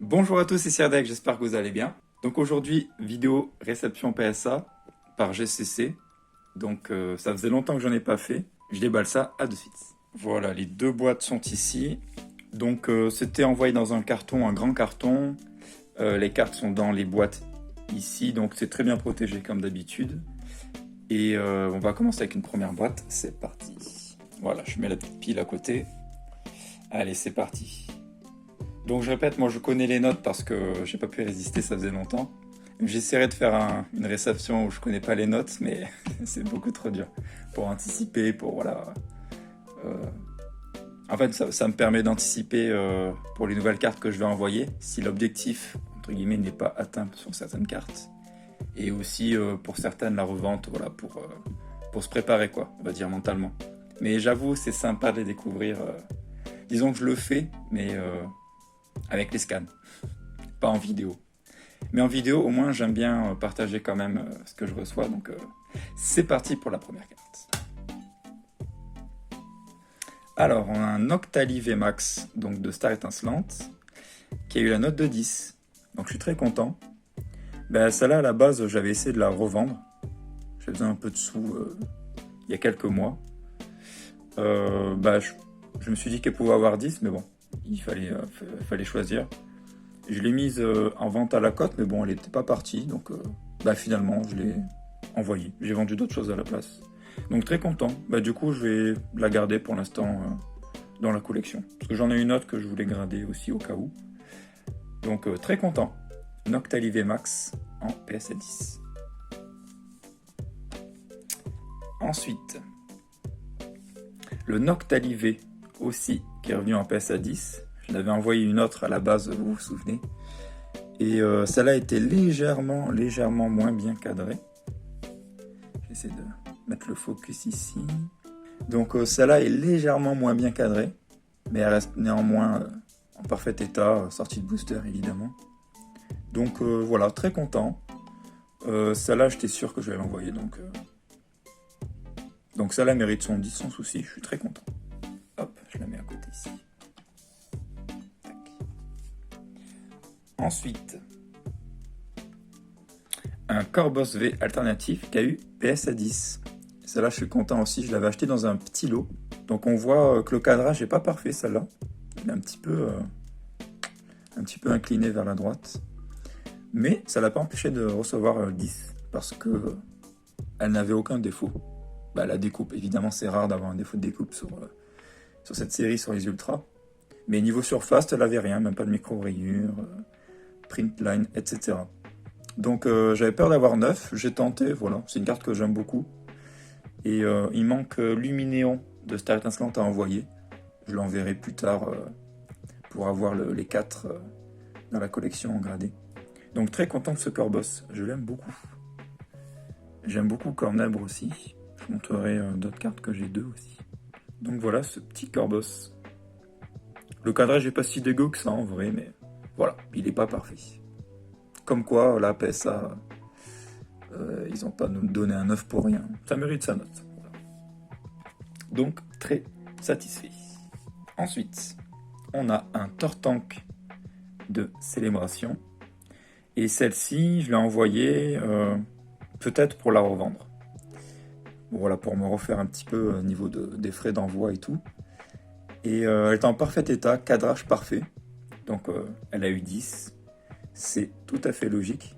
Bonjour à tous, c'est Sirdek, j'espère que vous allez bien. Donc aujourd'hui, vidéo réception PSA par GCC. Donc ça faisait longtemps que j'en ai pas fait. Je déballe ça à de suite. Voilà, les deux boîtes sont ici. Donc c'était envoyé dans un carton, un grand carton. Les cartes sont dans les boîtes ici, donc c'est très bien protégé comme d'habitude. Et on va commencer avec une première boîte, c'est parti. Voilà, je mets la petite pile à côté. Allez, c'est parti. Donc je répète, moi je connais les notes parce que j'ai pas pu résister, ça faisait longtemps. J'essaierai de faire une réception où je connais pas les notes, mais c'est beaucoup trop dur. Pour anticiper, pour voilà. euh, En fait, ça me permet d'anticiper pour les nouvelles cartes que je vais envoyer, si l'objectif, entre guillemets, n'est pas atteint sur certaines cartes. Et aussi pour certaines, la revente, voilà, pour se préparer, quoi, on va dire mentalement. Mais j'avoue, c'est sympa de les découvrir. Disons que je le fais, mais avec les scans, pas en vidéo. Mais en vidéo, au moins, j'aime bien partager quand même ce que je reçois. Donc, c'est parti pour la première carte. Alors, on a un Octali VMAX, donc de Star Étincelante, qui a eu la note de 10. Donc, je suis très content. Ben, celle-là, à la base, j'avais essayé de la revendre. J'ai besoin un peu de sous il y a quelques mois. Je me suis dit qu'elle pouvait avoir 10, mais bon, il fallait choisir. Je l'ai mise en vente à la cote, mais bon, elle n'était pas partie, donc finalement, je l'ai envoyée. J'ai vendu d'autres choses à la place. Donc très content. Du coup, je vais la garder pour l'instant dans la collection. Parce que j'en ai une autre que je voulais grader aussi au cas où. Donc très content. Noctali VMAX en PSA 10. Ensuite, le Noctali V aussi, qui est revenu en PSA 10. Je l'avais envoyé une autre à la base, vous vous souvenez. Et celle-là était légèrement moins bien cadrée. J'essaie de mettre le focus ici. Donc celle-là est légèrement moins bien cadrée, mais elle reste néanmoins en parfait état, sortie de booster évidemment. Donc voilà, très content. Celle-là, j'étais sûr que je vais l'envoyer, donc celle-là mérite son 10 sans souci, je suis très content. Hop, je la mets à côté ici. Tac. Ensuite, un Corbos V alternatif qui a eu PSA 10. Celle-là, je suis content aussi, je l'avais acheté dans un petit lot. Donc on voit que le cadrage n'est pas parfait, celle-là. Il est un petit peu incliné vers la droite. Mais ça l'a pas empêché de recevoir 10, parce que elle n'avait aucun défaut. La découpe, évidemment, c'est rare d'avoir un défaut de découpe sur cette série, sur les Ultras. Mais niveau surface, elle n'avait rien, même pas de micro-rayures, print line, etc. Donc j'avais peur d'avoir 9, j'ai tenté, voilà, c'est une carte que j'aime beaucoup. Et il manque Luminéon de Star Étincelante à envoyer. Je l'enverrai plus tard pour avoir les 4 dans la collection en gradé. Donc très content de ce Corbos, je l'aime beaucoup. J'aime beaucoup Cornèbre aussi. Je montrerai d'autres cartes que j'ai d'eux aussi. Donc voilà ce petit Corbos. Le cadrage n'est pas si dégueu que ça en vrai, mais voilà, il n'est pas parfait. Comme quoi, la PSA, ils n'ont pas nous donné un 9 pour rien. Ça mérite sa note. Voilà. Donc très satisfait. Ensuite, on a un Tortank de Célébration. Et celle-ci, je l'ai envoyée peut-être pour la revendre. Voilà, pour me refaire un petit peu au niveau des frais d'envoi et tout. Et elle est en parfait état, cadrage parfait. Donc elle a eu 10. C'est tout à fait logique.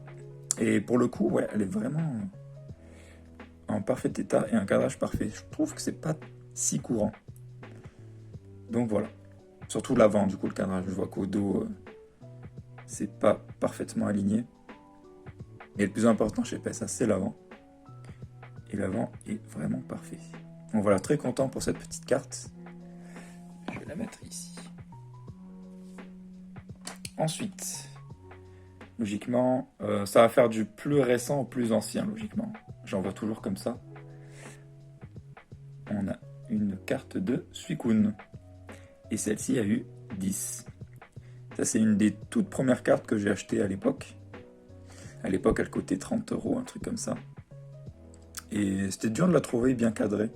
Et pour le coup, ouais, elle est vraiment en parfait état et un cadrage parfait. Je trouve que c'est pas si courant. Donc voilà. Surtout l'avant, du coup, le cadrage. Je vois qu'au dos, c'est pas parfaitement aligné. Mais le plus important chez PSA, c'est l'avant. Et l'avant est vraiment parfait. Donc voilà, très content pour cette petite carte. Je vais la mettre ici. Ensuite, logiquement, ça va faire du plus récent au plus ancien, logiquement. J'en vois toujours comme ça. On a une carte de Suicune. Et celle-ci a eu 10. Ça, c'est une des toutes premières cartes que j'ai achetées à l'époque. À l'époque, elle coûtait 30 €, un truc comme ça. Et c'était dur de la trouver bien cadrée.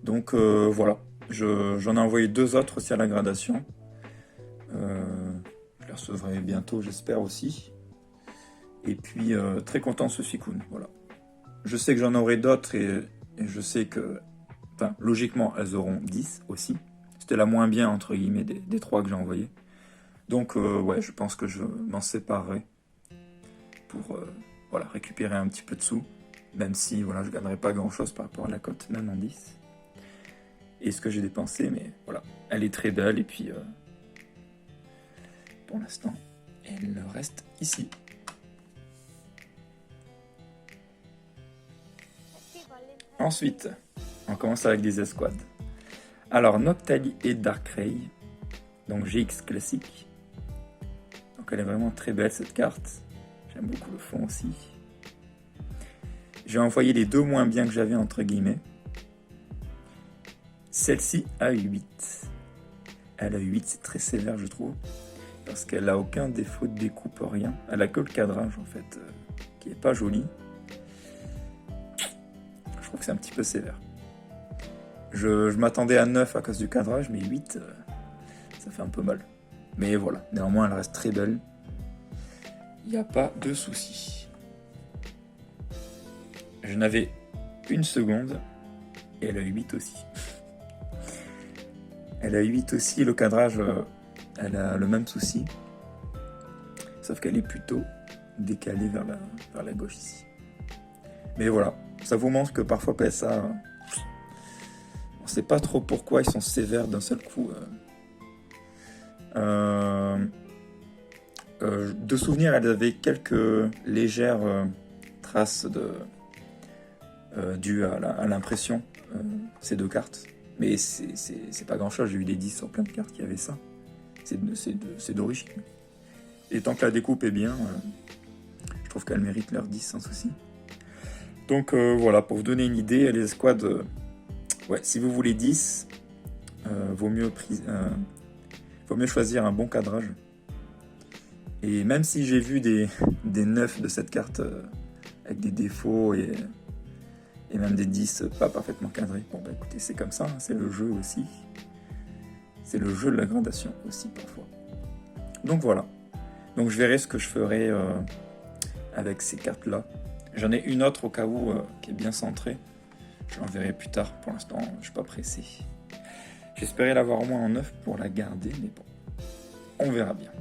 Donc voilà, j'en ai envoyé 2 autres aussi à la gradation. Je les recevrai bientôt, j'espère aussi. Et puis, très content de ce Suicune, voilà. Je sais que j'en aurai d'autres et je sais que, enfin, logiquement, elles auront 10 aussi. C'était la moins bien, entre guillemets, des 3 que j'ai envoyés. Donc, ouais, je pense que je m'en séparerai pour voilà, récupérer un petit peu de sous, même si voilà, je ne gagnerai pas grand-chose par rapport à la cote, même en 10. Et ce que j'ai dépensé, mais voilà, elle est très belle, et puis pour l'instant, elle reste ici. Ensuite, on commence avec des escouades. Alors, Noctali et Darkrai, donc GX classique. Donc elle est vraiment très belle cette carte. J'aime beaucoup le fond aussi. J'ai envoyé les 2 moins bien que j'avais entre guillemets. Celle-ci a 8. Elle a 8, c'est très sévère je trouve. Parce qu'elle a aucun défaut de découpe, rien. Elle a que le cadrage en fait, qui est pas joli. Je trouve que c'est un petit peu sévère. Je m'attendais à 9 à cause du cadrage, mais 8, ça fait un peu mal. Mais voilà, néanmoins elle reste très belle. Il n'y a pas de souci. Je n'avais une seconde et elle a 8 aussi. Elle a 8 aussi, le cadrage, elle a le même souci. Sauf qu'elle est plutôt décalée vers la gauche ici. Mais voilà, ça vous montre que parfois PSA, on ne sait pas trop pourquoi ils sont sévères d'un seul coup. De souvenir, elle avait quelques légères traces dues à l'impression, ces 2 cartes. Mais c'est pas grand chose, j'ai eu des 10 sur plein de cartes qui avaient ça. C'est d'origine. Et tant que la découpe est bien, je trouve qu'elle mérite leur 10 sans souci. Donc voilà, pour vous donner une idée, les escouades, ouais, si vous voulez 10, vaut mieux choisir un bon cadrage. Et même si j'ai vu des 9 de cette carte avec des défauts et même des 10 pas parfaitement cadrés, bon bah écoutez, c'est comme ça, hein, c'est le jeu aussi. C'est le jeu de la gradation aussi parfois. Donc voilà. Donc je verrai ce que je ferai avec ces cartes-là. J'en ai une autre au cas où qui est bien centrée. Je l'enverrai plus tard. Pour l'instant, je ne suis pas pressé. J'espérais l'avoir au moins en 9 pour la garder, mais bon, on verra bien.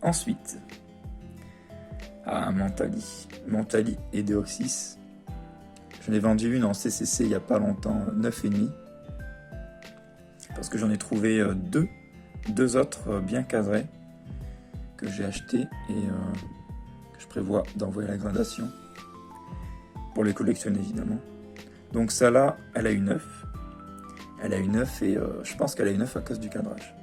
Ensuite, Mentali et Deoxys. J'en ai vendu une en CCC il n'y a pas longtemps, 9,5. Parce que j'en ai trouvé deux autres bien cadrés que j'ai acheté et que je prévois d'envoyer à la gradation pour les collectionner évidemment. Donc celle-là, elle a eu 9. Elle a eu 9 et je pense qu'elle a eu 9 à cause du cadrage.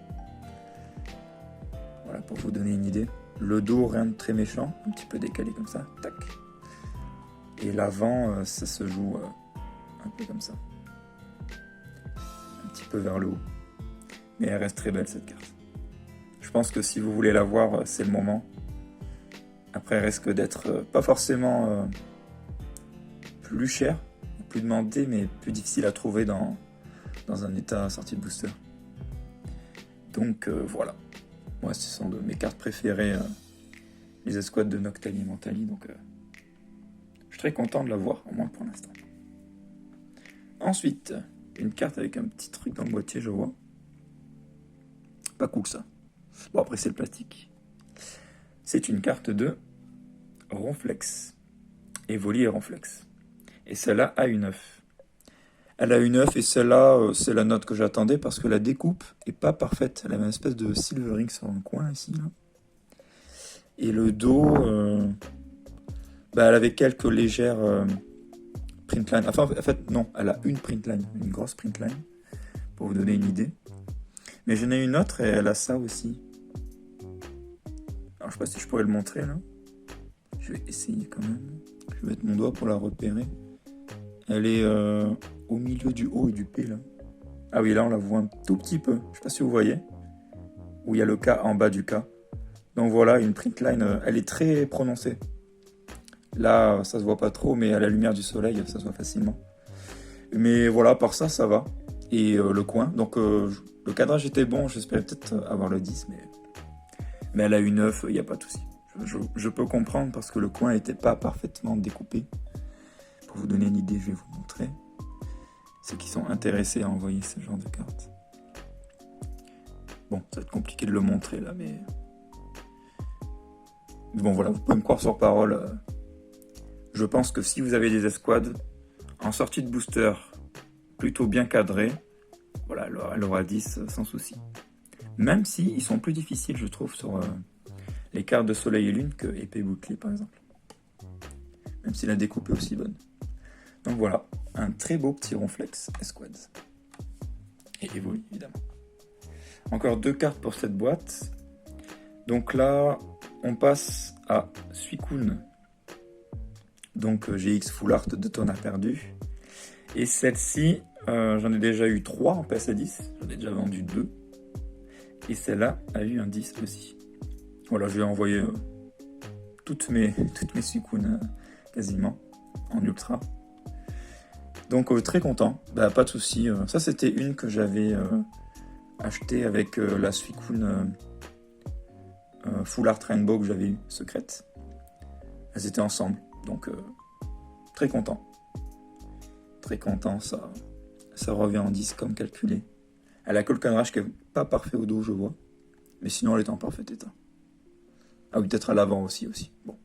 Voilà, pour vous donner une idée. Le dos, rien de très méchant, un petit peu décalé comme ça, tac. Et l'avant, ça se joue un peu comme ça. Un petit peu vers le haut. Mais elle reste très belle cette carte. Je pense que si vous voulez la voir, c'est le moment. Après, elle risque d'être pas forcément plus cher, plus demandé, mais plus difficile à trouver dans un état sorti de booster. Donc voilà. Moi, ce sont de mes cartes préférées, les escouades de Noctali et Mentali. Donc je suis très content de la voir, au moins pour l'instant. Ensuite, une carte avec un petit truc dans le boîtier, je vois. Pas cool ça. Bon, après c'est le plastique. C'est une carte de Ronflex. Evoli et Ronflex. Et celle-là a une 9. Elle a une 9 et celle-là, c'est la note que j'attendais parce que la découpe est pas parfaite. Elle avait une espèce de silvering sur un coin ici. Là. Et le dos, elle avait quelques légères printline. Enfin, en fait, non, elle a une printline, une grosse printline, pour vous donner une idée. Mais j'en ai une autre et elle a ça aussi. Alors, je sais pas si je pourrais le montrer là. Je vais essayer quand même. Je vais mettre mon doigt pour la repérer. Elle est au milieu du O et du P là. Ah oui, là on la voit un tout petit peu. Je sais pas si vous voyez. Où il y a le K en bas du K. Donc voilà, une printline. Elle est très prononcée. Là, ça se voit pas trop, mais à la lumière du soleil, ça se voit facilement. Mais voilà, par ça, ça va. Et le coin. Donc le cadrage était bon. J'espérais peut-être avoir le 10, mais Mais elle a eu 9, il n'y a pas de souci. Je peux comprendre parce que le coin n'était pas parfaitement découpé. Pour vous donner une idée, je vais vous montrer. Ceux qui sont intéressés à envoyer ce genre de carte. Bon, ça va être compliqué de le montrer là, mais... Bon voilà, vous pouvez me croire sur parole. Je pense que si vous avez des escouades, en sortie de booster, plutôt bien cadrés, voilà, elle aura 10 sans souci. Même si ils sont plus difficiles, je trouve, sur les cartes de soleil et lune que épée bouclier, par exemple. Même si la découpe est aussi bonne. Donc voilà, un très beau petit ronflex escouade. Et évolue, évidemment. Encore 2 cartes pour cette boîte. Donc là, on passe à Suicune. Donc GX Full Art de Tonnerre Perdu. Et celle-ci, j'en ai déjà eu 3 en PSA10. J'en ai déjà vendu 2. Et celle-là a eu un 10 aussi. Voilà, je vais envoyer toutes mes Suicune quasiment en ultra. Donc très content, bah, pas de souci. Ça c'était une que j'avais achetée avec la Suicune Full Art Rainbow que j'avais eu, secrète. Elles étaient ensemble, donc très content. Très content, ça revient en 10 comme calculé. Elle a que le cadrage qui n'est pas parfait au dos, je vois. Mais sinon, elle est en parfait état. Ah oui, peut-être à l'avant aussi. Bon.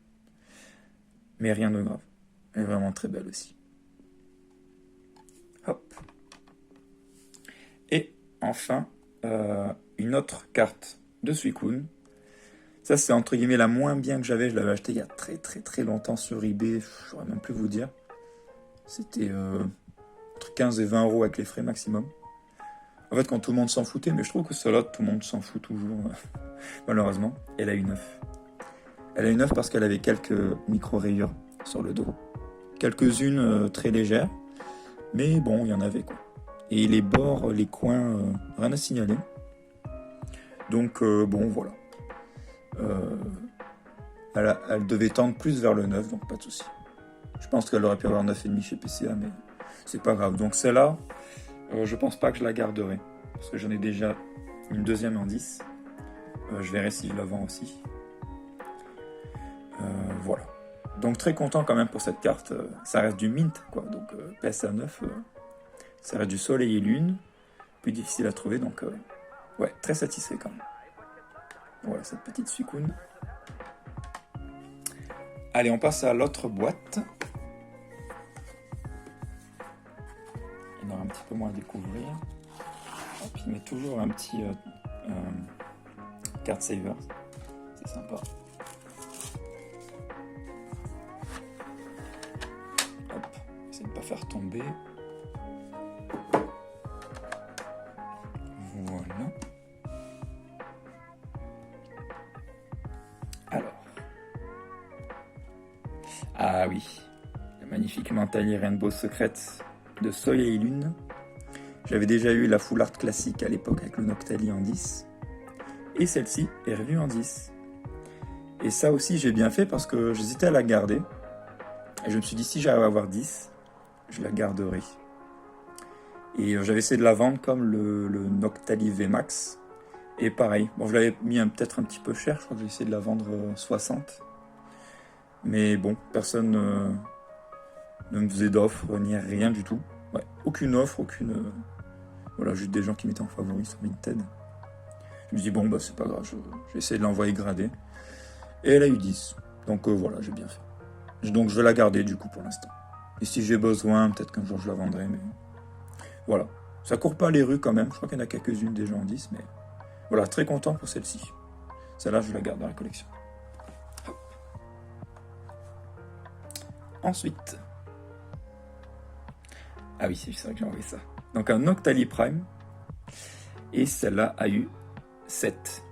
Mais rien de grave. Elle est vraiment très belle aussi. Hop. Et enfin, une autre carte de Suicune. Ça, c'est entre guillemets la moins bien que j'avais. Je l'avais acheté il y a très longtemps sur eBay. Je ne saurais même plus vous dire. C'était entre 15 et 20 euros avec les frais maximum. En fait, quand tout le monde s'en foutait, mais je trouve que celle-là, tout le monde s'en fout toujours, malheureusement. Elle a eu 9. Elle a eu 9 parce qu'elle avait quelques micro-rayures sur le dos. Quelques-unes très légères, mais bon, il y en avait quoi. Et les bords, les coins, rien à signaler. Donc, bon, voilà. Elle devait tendre plus vers le 9, donc pas de souci. Je pense qu'elle aurait pu avoir 9,5 chez PCA, mais c'est pas grave. Donc celle-là, je pense pas que je la garderai, parce que j'en ai déjà une deuxième en 10. Je verrai si je la vends aussi. Voilà. Donc très content quand même pour cette carte. Ça reste du mint, quoi. Donc PSA 9, ça reste du soleil et lune. Plus difficile à trouver, donc ouais, très satisfait quand même. Voilà cette petite Suicune. Allez, on passe à l'autre boîte. Il y en aura un petit peu moins à découvrir. Et puis il met toujours un petit card saver. C'est sympa. Hop, essaye de ne pas faire tomber. Voilà. Alors. Ah oui. La magnifique Mentally Rainbow secrète de Soleil et Lune. J'avais déjà eu la Full Art classique à l'époque avec le Noctali en 10. Et celle-ci est revue en 10. Et ça aussi j'ai bien fait parce que j'hésitais à la garder. Et je me suis dit si j'arrive à avoir 10, je la garderai. Et j'avais essayé de la vendre comme le Noctali VMAX. Et pareil, bon je l'avais mis peut-être un petit peu cher, je crois que j'ai essayé de la vendre 60. Mais bon, personne ne me faisait d'offre, ni rien du tout. Ouais, aucune offre, voilà, juste des gens qui mettaient en favori sur Vinted. Je me dis bon bah c'est pas grave, j'ai essayé de l'envoyer gradée. Et elle a eu 10. Donc voilà, j'ai bien fait. Donc je vais la garder du coup pour l'instant. Et si j'ai besoin, peut-être qu'un jour je la vendrai, mais voilà. Ça court pas les rues quand même, je crois qu'il y en a quelques-unes déjà en 10, mais voilà, très content pour celle-ci. Celle-là, je la garde dans la collection. Hop. Ensuite. Ah oui, c'est vrai que j'ai envoyé ça. Donc un Noctali Prime. Et celle-là a eu 7.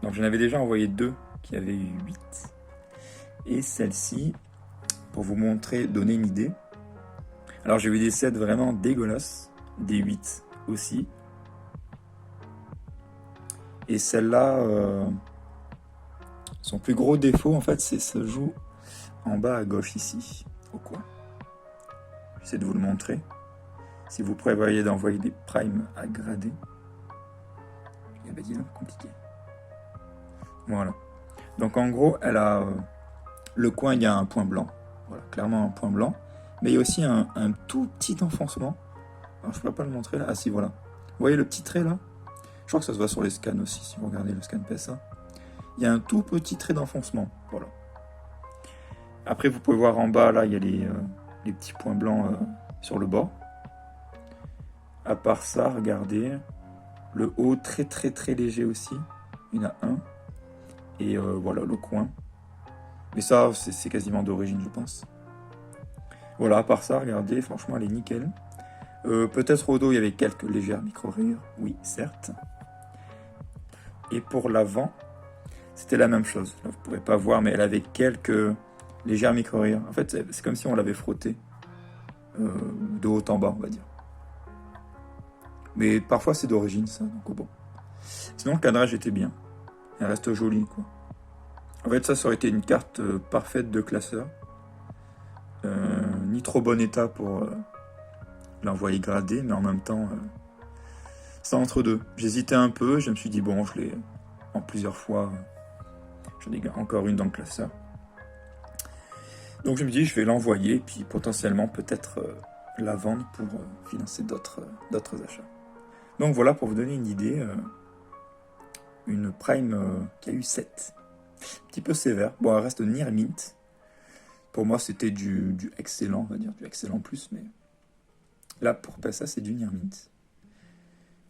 Donc j'en avais déjà envoyé 2 qui avaient eu 8. Et celle-ci, pour vous montrer, donner une idée. Alors j'ai eu des 7 vraiment dégueulasses. Des 8 aussi. Et celle-là, son plus gros défaut en fait, c'est se joue en bas à gauche ici, au coin. J'essaie de vous le montrer. Si vous prévoyez d'envoyer des primes à grader, eh ben dis donc, compliqué. Voilà. Donc en gros, elle a le coin, il y a un point blanc. Voilà, clairement un point blanc. Mais il y a aussi un tout petit enfoncement. Alors je ne pourrais pas le montrer là. Ah si, voilà. Vous voyez le petit trait là? Je crois que ça se voit sur les scans aussi, si vous regardez le scan PSA. Il y a un tout petit trait d'enfoncement. Voilà. Après, vous pouvez voir en bas, là, il y a les petits points blancs sur le bord. À part ça, regardez. Le haut, très très très léger aussi. Il y en a un. Et voilà, le coin. Mais ça, c'est quasiment d'origine, je pense. Voilà, à part ça, regardez, franchement, elle est nickel. Peut-être au dos, il y avait quelques légères micro-rayures. Oui, certes. Et pour l'avant, c'était la même chose. Là, vous ne pourrez pas voir, mais elle avait quelques légères micro-rayures. En fait, c'est comme si on l'avait frotté. De haut en bas, on va dire. Mais parfois, c'est d'origine, ça. Donc bon. Sinon, le cadrage était bien. Elle reste jolie, quoi. En fait, ça aurait été une carte parfaite de classeur. Ni trop bon état pour l'envoyer gradé, mais en même temps, c'est entre deux. J'hésitais un peu, je me suis dit, bon, je l'ai en plusieurs fois. J'en ai encore une dans le classeur. Donc je me dis, je vais l'envoyer, puis potentiellement peut-être la vendre pour financer d'autres achats. Donc voilà, pour vous donner une idée, une Prime qui a eu 7. Un petit peu sévère. Bon, elle reste Near Mint. Pour moi, c'était du excellent, on va dire, du excellent plus, mais là, pour PSA, c'est du Near Mint.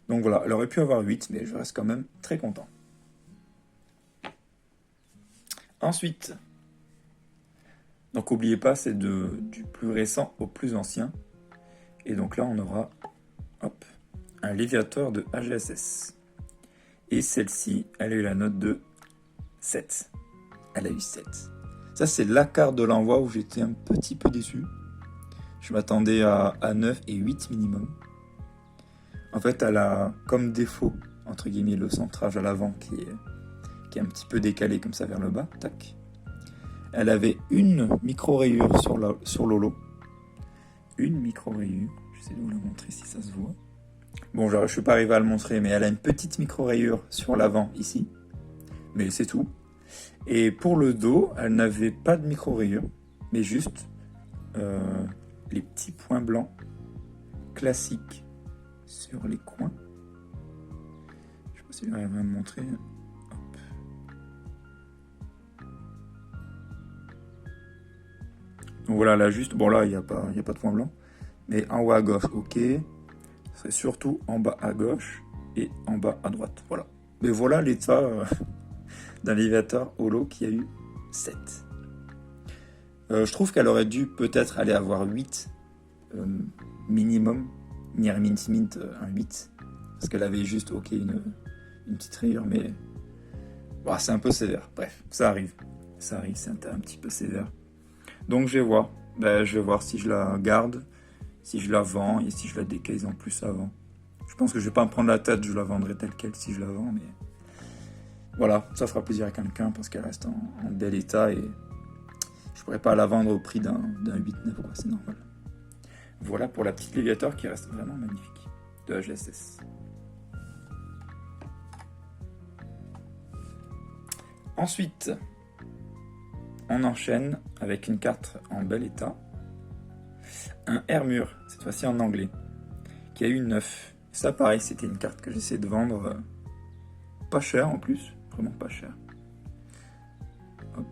Donc voilà, elle aurait pu avoir 8, mais je reste quand même très content. Ensuite, donc n'oubliez pas, c'est du plus récent au plus ancien. Et donc là, on aura un Léviator de HGSS. Et celle-ci, elle a eu la note de 7. Elle a eu 7. Ça, c'est la carte de l'envoi où j'étais un petit peu déçu. Je m'attendais à 9 et 8 minimum. En fait, elle a comme défaut, entre guillemets, le centrage à l'avant qui est un petit peu décalé comme ça vers le bas. Tac. Elle avait une micro-rayure sur l'holo. Une micro-rayure. J'essaie de vous la montrer si ça se voit. Bon, je ne suis pas arrivé à le montrer, mais elle a une petite micro-rayure sur l'avant ici. Mais c'est tout. Et pour le dos, elle n'avait pas de micro-rayure, mais juste les petits points blancs classiques sur les coins. Je ne sais pas si j'arrive à me montrer. Hop. Donc voilà, là juste, bon là il n'y a pas de point blanc, mais en haut à gauche, ok. C'est surtout en bas à gauche et en bas à droite. Voilà. Mais voilà l'état d'un Léviator holo qui a eu 7. Je trouve qu'elle aurait dû peut-être aller avoir 8 minimum. Near Mint, un 8. Parce qu'elle avait juste, ok, une petite rayure, mais bon, c'est un peu sévère. Bref, ça arrive. Ça arrive, c'est un petit peu sévère. Donc je vais voir. Je vais voir si je la garde, si je la vends et si je la décase en plus avant. Je pense que je vais pas me prendre la tête, je la vendrai telle quelle si je la vends, mais voilà, ça fera plaisir à quelqu'un parce qu'elle reste en bel état et je pourrais pas la vendre au prix d'un 8-9, quoi, c'est normal. Voilà pour la petite Léviator qui reste vraiment magnifique de HGSS. Ensuite, on enchaîne avec une carte en bel état. Un Hermure, cette fois-ci en anglais, qui a eu 9. Ça pareil, c'était une carte que j'essaie de vendre pas cher en plus, vraiment pas cher. Hop.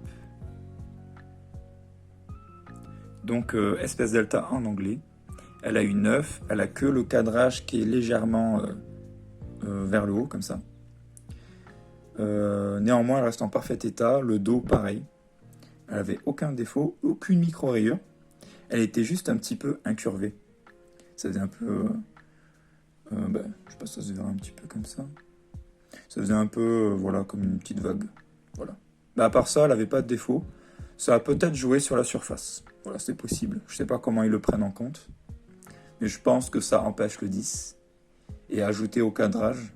Donc Espèce Delta en anglais. Elle a eu 9, elle a que le cadrage qui est légèrement vers le haut, comme ça. Néanmoins, elle reste en parfait état. Le dos, pareil. Elle avait aucun défaut, aucune micro-rayure. Elle était juste un petit peu incurvée. Ça faisait un peu... je sais pas si ça se verra un petit peu comme ça. Ça faisait un peu, voilà, comme une petite vague. Voilà. À part ça, elle n'avait pas de défaut. Ça a peut-être joué sur la surface. Voilà, c'est possible. Je sais pas comment ils le prennent en compte. Mais je pense que ça empêche le 10. Et ajouté au cadrage.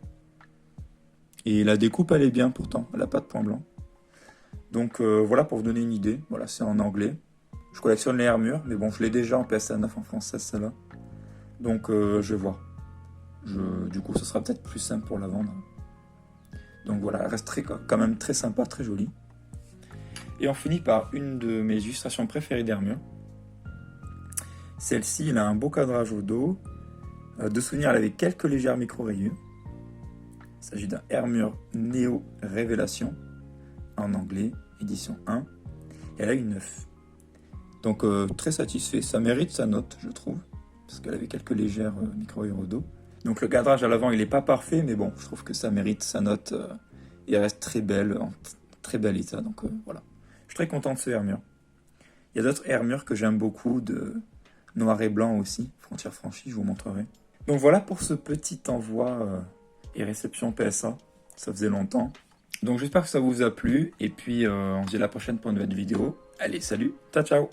Et la découpe, elle est bien pourtant. Elle n'a pas de point blanc. Donc voilà pour vous donner une idée. Voilà, c'est en anglais. Je collectionne les Hermures, mais bon, je l'ai déjà en PSA 9 en français, celle-là. Donc je vais voir. Du coup, ce sera peut-être plus simple pour la vendre. Donc voilà, elle reste quand même très sympa, très jolie. Et on finit par une de mes illustrations préférées d'Hermure. Celle-ci, elle a un beau cadrage au dos. De souvenir, elle avait quelques légères micro-rayures. Il s'agit d'un Hermure Néo Révélation, en anglais, édition 1. Et elle a une 9. Donc très satisfait, ça mérite sa note, je trouve, parce qu'elle avait quelques légères micro-rayures au dos. Donc le cadrage à l'avant, il n'est pas parfait, mais bon, je trouve que ça mérite sa note. Et elle reste très belle, en très bel état, donc voilà. Je suis très content de ce Hermure. Il y a d'autres Hermures que j'aime beaucoup, de noir et blanc aussi, Frontières franchies, je vous montrerai. Donc voilà pour ce petit envoi et réception PSA, ça faisait longtemps. Donc j'espère que ça vous a plu, et puis on se dit à la prochaine pour une nouvelle vidéo. Allez, salut, ciao ciao!